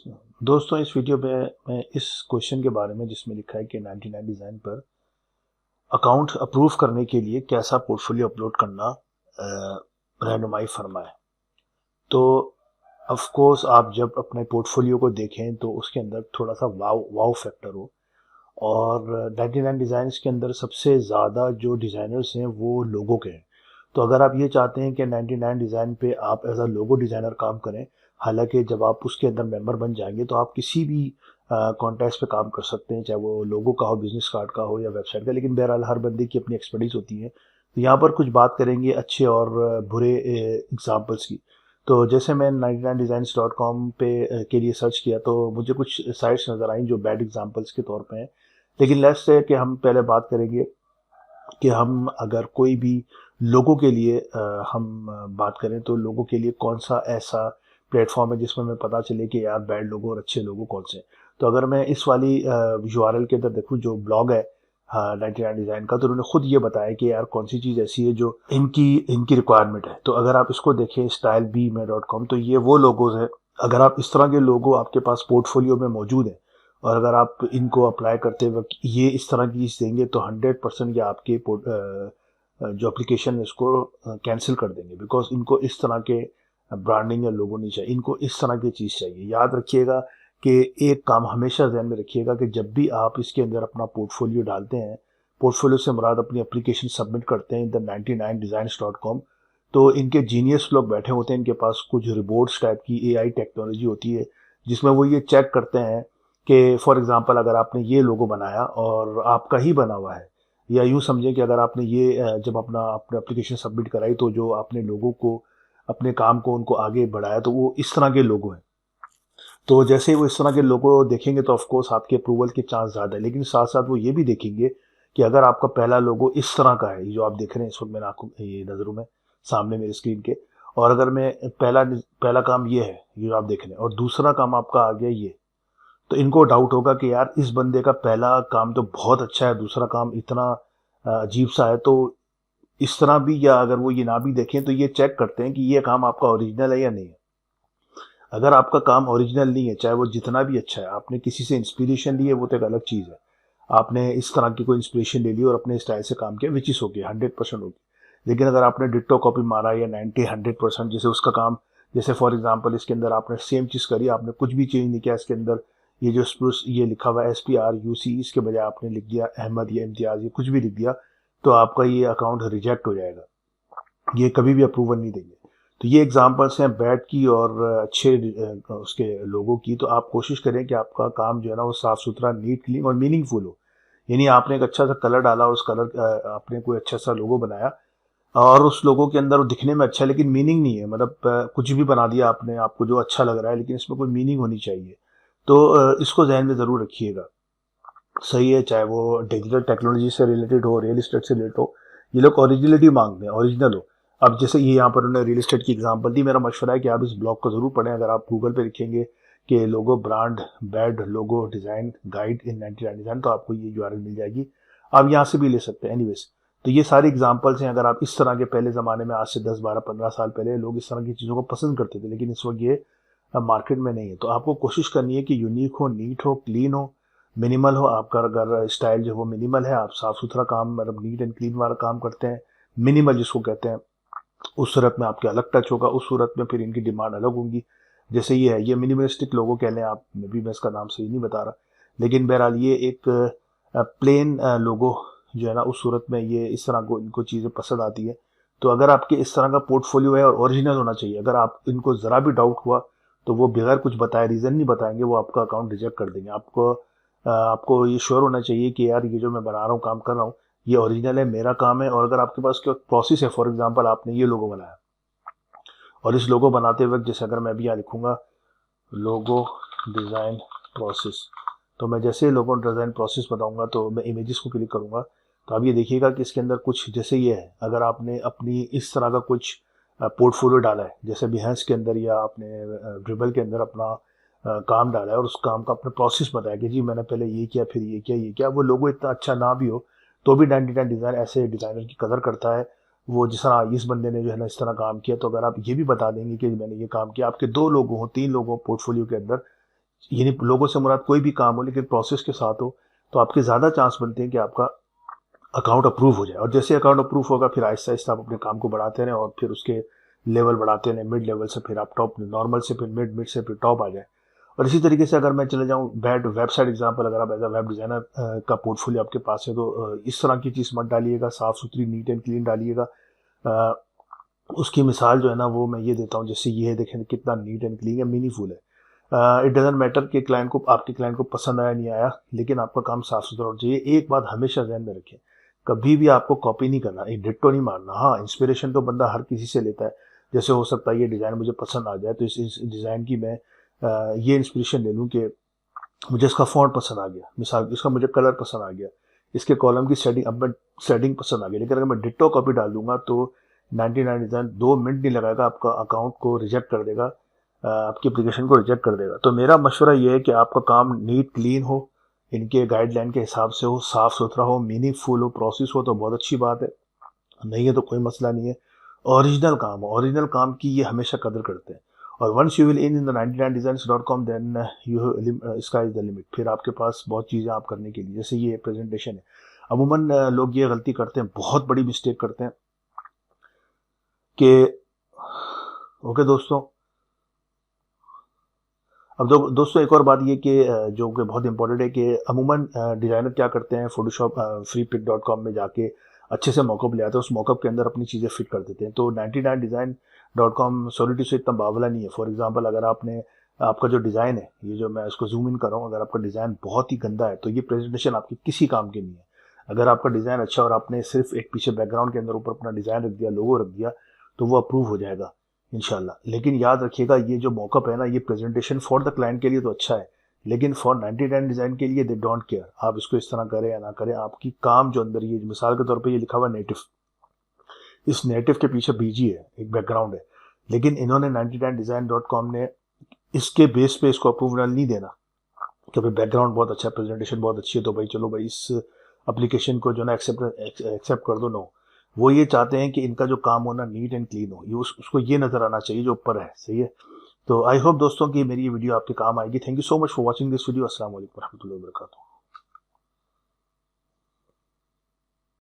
दोस्तों, इस वीडियो में मैं इस क्वेश्चन के बारे में जिसमें लिखा है कि 99 डिज़ाइन पर अकाउंट अप्रूव करने के लिए कैसा पोर्टफोलियो अपलोड करना रहनुमाई फरमाए। तो ऑफ कोर्स आप जब अपने पोर्टफोलियो को देखें तो उसके अंदर थोड़ा सा वाव वाव फैक्टर हो। और 99 डिज़ाइंस के अंदर सबसे ज़्यादा जो डिज़ाइनर्स हैं वो लोगों के हैं। तो अगर आप ये चाहते हैं कि 99 डिज़ाइन पे आप एज अ लोगो डिज़ाइनर काम करें, हालांकि जब आप उसके अंदर मेंबर बन जाएंगे तो आप किसी भी कॉन्टेस्ट पे काम कर सकते हैं, चाहे वो लोगो का हो, बिजनेस कार्ड का हो या वेबसाइट का। लेकिन बहरहाल हर बंदे की अपनी एक्सपर्टीज होती है। तो यहाँ पर कुछ बात करेंगे अच्छे और बुरे एग्जाम्पल्स की। तो जैसे मैं 99designs.com पे के लिए सर्च किया तो मुझे कुछ साइट्स नज़र आई जो बैड एग्जाम्पल्स के तौर पे हैं। लेकिन लेट्स से कि हम पहले बात करेंगे कि हम अगर कोई भी लोगों के लिए हम बात करें तो लोगों के लिए कौन सा ऐसा प्लेटफॉर्म है जिसमें हमें पता चले कि यार बैड लोगो और अच्छे लोगो कौन से हैं। तो अगर मैं इस वाली यूआरएल के अंदर देखूं जो ब्लॉग है 99 डिज़ाइन का, तो उन्होंने खुद ये बताया कि यार कौन सी चीज़ ऐसी है जो इनकी इनकी रिक्वायरमेंट है। तो अगर आप इसको देखें stylebme.com, तो ये वो लोगोज है। अगर आप इस तरह के लोगो आपके पास पोर्टफोलियो में मौजूद है और अगर आप इनको अप्लाई करते वक्त ये इस तरह की चीज़ देंगे तो 100% ये आपके जो एप्लीकेशन है उसको कैंसिल कर देंगे, बिकॉज इनको इस तरह के ब्रांडिंग या लोगो नहीं चाहिए, इनको इस तरह की चीज़ चाहिए। याद रखिएगा कि एक काम हमेशा ध्यान में रखिएगा कि जब भी आप इसके अंदर अपना पोर्टफोलियो डालते हैं, पोर्टफोलियो से मुराद अपनी एप्लीकेशन सबमिट करते हैं द 99designs.com, तो इनके जीनियस लोग बैठे होते हैं, इनके पास कुछ रिबोर्ड्स टाइप की एआई टेक्नोलॉजी होती है जिसमें वो ये चेक करते हैं कि फॉर एग्जांपल अगर आपने ये लोगो बनाया और आपका ही बना हुआ है, या यूं समझें कि अगर आपने ये जब अपने एप्लीकेशन सबमिट कराई तो जो आपने लोगों को अपने काम को उनको आगे बढ़ाया तो वो इस तरह के लोगो हैं। तो जैसे ही वो इस तरह के लोगो देखेंगे तो ऑफ कोर्स आपके अप्रूवल के चांस ज़्यादा है। लेकिन साथ साथ वो ये भी देखेंगे कि अगर आपका पहला लोगो इस तरह का है, ये जो आप देख रहे हैं इस वक्त मेरे आंखों ये नज़रों में सामने मेरी स्क्रीन के, और अगर मैं पहला पहला काम ये है ये जो आप देख रहे हैं और दूसरा काम आपका आ गया ये, तो इनको डाउट होगा कि यार इस बंदे का पहला काम तो बहुत अच्छा है, दूसरा काम इतना अजीब सा है। तो इस तरह भी, या अगर वो ये ना भी देखें तो ये चेक करते हैं कि ये काम आपका ओरिजिनल है या नहीं है। अगर आपका काम ओरिजिनल नहीं है, चाहे वो जितना भी अच्छा है, आपने किसी से इंस्पिरेशन ली है वो तो एक अलग चीज़ है। आपने इस तरह की कोई इंस्पिरेशन ले ली और अपने स्टाइल से काम किया, विच इज़ ओके, 100% ओके। लेकिन अगर आपने डिट्टो कॉपी मारा या 90-100% जैसे उसका काम, जैसे फॉर एग्जांपल इसके अंदर आपने सेम चीज़ करी, आपने कुछ भी चेंज नहीं किया इसके अंदर, ये जो स्प्रूस ये लिखा हुआ है SPRUC, इसके बजाय आपने लिख दिया अहमद या इम्तियाज़, ये कुछ भी लिख दिया, तो आपका ये अकाउंट रिजेक्ट हो जाएगा, ये कभी भी अप्रूवल नहीं देंगे। तो ये एग्जांपल्स हैं बैड की और अच्छे उसके लोगों की। तो आप कोशिश करें कि आपका काम जो है ना वो साफ़ सुथरा, नीट, क्लीन और मीनिंगफुल हो। यानी आपने एक अच्छा सा कलर डाला और उस कलर आपने कोई अच्छा सा लोगो बनाया और उस लोगों के अंदर वो दिखने में अच्छा है लेकिन मीनिंग नहीं है, मतलब कुछ भी बना दिया आपने, आपको जो अच्छा लग रहा है, लेकिन इसमें कोई मीनिंग होनी चाहिए। तो इसको ज़हन में ज़रूर रखिएगा। सही है, चाहे वो डिजिटल टेक्नोलॉजी से रिलेटेड हो, रियल एस्टेट से रिलेटेड हो, ये लोग ओरिजिनलिटी मांगते हैं, ओरिजिनल हो। अब जैसे ये यहाँ पर उन्होंने रियल एस्टेट की एग्जांपल दी, मेरा मशवरा है कि आप इस ब्लॉग को ज़रूर पढ़ें। अगर आप गूगल पे लिखेंगे कि logo brand bad logo design guide in 99 design, तो आपको ये यूआरएल मिल जाएगी। आप यहाँ से भी ले सकते हैं। एनीवेज, तो ये सारी एग्जांपल्स हैं। अगर आप इस तरह के पहले ज़माने में, आज से 10-12-15 साल पहले लोग इस तरह की चीज़ों को पसंद करते थे, लेकिन इस वक्त ये मार्केट में नहीं है। तो आपको कोशिश करनी है कि यूनिक हो, नीट हो, क्लीन हो, मिनिमल हो। आपका अगर स्टाइल जो है वो मिनिमल है, आप साफ सुथरा काम, मतलब नीट एंड क्लीन वाला काम करते हैं, मिनिमल जिसको कहते हैं, उस सूरत में आपके अलग टच होगा, उस सूरत में फिर इनकी डिमांड अलग होंगी। जैसे ये है, ये मिनिमलिस्टिक लोगो कह लें आप, मे भी मैं इसका नाम सही नहीं बता रहा, लेकिन बहरहाल ये एक प्लेन लोगो जो है ना, उस सूरत में ये इस तरह को इनको चीज़ें पसंद आती है। तो अगर आपके इस तरह का पोर्टफोलियो है और ओरिजिनल होना चाहिए, अगर आप इनको ज़रा भी डाउट हुआ तो वो बगैर कुछ बताए, रीज़न नहीं बताएंगे, वो आपका अकाउंट रिजेक्ट कर देंगे। आपको ये श्योर होना चाहिए कि यार ये जो मैं बना रहा हूँ, काम कर रहा हूँ, ये ओरिजिनल है, मेरा काम है। और अगर आपके पास कोई प्रोसेस है, फॉर एग्जांपल आपने ये लोगो बनाया और इस लोगो बनाते वक्त, जैसे अगर मैं अभी यहाँ लिखूंगा लोगो डिज़ाइन प्रोसेस, तो मैं जैसे लोगो डिज़ाइन प्रोसेस बताऊंगा तो मैं इमेजेस को क्लिक करूंगा, तो आप ये देखिएगा कि इसके अंदर कुछ जैसे ये है। अगर आपने अपनी इस तरह का कुछ पोर्टफोलियो डाला है, जैसे बिहेंस के अंदर या आपने ड्रिबल के अंदर अपना काम डाला है और उस काम का अपने प्रोसेस बताया कि जी मैंने पहले ये किया, फिर ये किया, ये किया, वो लोगो इतना अच्छा ना भी हो तो भी 99 डिज़ाइन ऐसे डिज़ाइनर की कदर करता है। वो जिस तरह इस बंदे ने जो है ना इस तरह काम किया, तो अगर आप ये भी बता देंगे कि मैंने ये काम किया, आपके 2 लोगों हो, 3 लोगों पोर्टफोलियो के अंदर, यानी लोगों से मुराद कोई भी काम हो लेकिन प्रोसेस के साथ हो, तो आपके ज़्यादा चांस बनते हैं कि आपका अकाउंट अप्रूव हो जाए। और जैसे अकाउंट अप्रूव होगा फिर आहिस्ता आहिस्ता आप अपने काम को बढ़ाते रहें और फिर उसके लेवल बढ़ाते रहें, मिड लेवल से फिर आप टॉप, नॉर्मल से फिर मिड, मिड से फिर टॉप आ जाए। और इसी तरीके से अगर मैं चले जाऊँ बैड वेबसाइट एग्जाम्पल, अगर आप एज अ वेब डिज़ाइनर का पोर्टफोलियो आपके पास है तो इस तरह की चीज़ मत डालिएगा, साफ़ सुथरी नीट एंड क्लीन डालिएगा। अ, उसकी मिसाल जो है ना वो मैं ये देता हूँ, जैसे ये देखें कितना नीट एंड क्लीन है, मीनिंगफुल है। इट डजेंट मैटर कि क्लाइंट को, आपके क्लाइंट को पसंद आया नहीं आया, लेकिन आपका काम साफ सुथरा होना चाहिए। एक बात हमेशा ध्यान में रखें, कभी भी आपको कॉपी नहीं करना, एक डिट्टो नहीं मारना। हाँ, इंस्पिरेशन तो बंदा हर किसी से लेता है। जैसे हो सकता है ये डिज़ाइन मुझे पसंद आ जाए तो इस डिज़ाइन की मैं ये इंस्पिरेशन ले लूँ कि मुझे इसका फ़ॉन्ट पसंद आ गया, मिसाल इसका मुझे कलर पसंद आ गया, इसके कॉलम की सेटिंग, अब मैं सेटिंग पसंद आ गई। लेकिन अगर मैं डिट्टो कॉपी डाल दूंगा तो 99 डिज़ाइन 2 मिनट नहीं लगाएगा, आपका अकाउंट को रिजेक्ट कर देगा, आपकी एप्लीकेशन को रिजेक्ट कर देगा। तो मेरा मशवरा ये है कि आपका काम नीट क्लीन हो, इनके गाइडलाइन के हिसाब से हो, साफ़ सुथरा हो, मीनिंगफुल हो, प्रोसेस हो तो बहुत अच्छी बात है, नहीं है तो कोई मसला नहीं है। ओरिजिनल काम हो, ओरिजिनल काम की ये हमेशा कदर करते हैं। और once you will in the 99designs.com then you sky is the limit. फिर आपके पास बहुत चीज़ें आप करने के लिए, जैसे ये प्रेजेंटेशन है। अमूमन लोग ये गलती करते हैं, बहुत बड़ी मिस्टेक करते हैं कि, ओके दोस्तों, अब दोस्तों एक और बात ये कि जो कि बहुत इंपॉर्टेंट है कि अमूमन डिज़ाइनर क्या करते हैं, फोटोशॉप freepik.com में जाके अच्छे से मॉकअप ले आते हैं, उस मॉकअप के अंदर अपनी चीज़ें फिट कर देते हैं। तो 99design.com सॉरी टू से इतना बावला नहीं है। फॉर एग्जांपल अगर आपने, आपका जो डिज़ाइन है, ये जो मैं इसको जूम इन कर रहा हूँ, अगर आपका डिज़ाइन बहुत ही गंदा है तो ये प्रेजेंटेशन आपकी किसी काम की नहीं है। अगर आपका डिज़ाइन अच्छा और आपने सिर्फ एक पीछे बैकग्राउंड के अंदर ऊपर अपना डिज़ाइन रख दिया, लोगो रख दिया, तो वो अप्रूव हो जाएगा इंशाल्लाह। लेकिन याद रखिएगा ये जो मॉकअप है ना, ये प्रेजेंटेशन फॉर द क्लाइंट के लिए तो अच्छा है, लेकिन फॉर 99 डिज़ाइन के लिए दे डोंट केयर आप इसको इस तरह करें या ना करें। आपकी काम जो अंदर, ये मिसाल के तौर पे ये लिखा हुआ नेटिव, इस नेटिव के पीछे बीजी है, एक बैकग्राउंड है, लेकिन इन्होंने 99design.com ने इसके बेस पे इसको अप्रूवल नहीं देना कि भाई बैकग्राउंड बहुत अच्छा है, प्रेजेंटेशन बहुत अच्छी है, तो भाई चलो भाई इस एप्लीकेशन को जो ना एक्सेप्ट कर दो। नो, वो ये चाहते हैं कि इनका जो काम होना नीट एंड क्लीन हो, ये उसको ये नजर आना चाहिए जो ऊपर है, सही है। तो आई होप दोस्तों कि मेरी ये वीडियो आपके काम आएगी। Thank you so much for watching this video. अस्सलाम वालेकुम रहमतुल्लाहि व बरकातहू।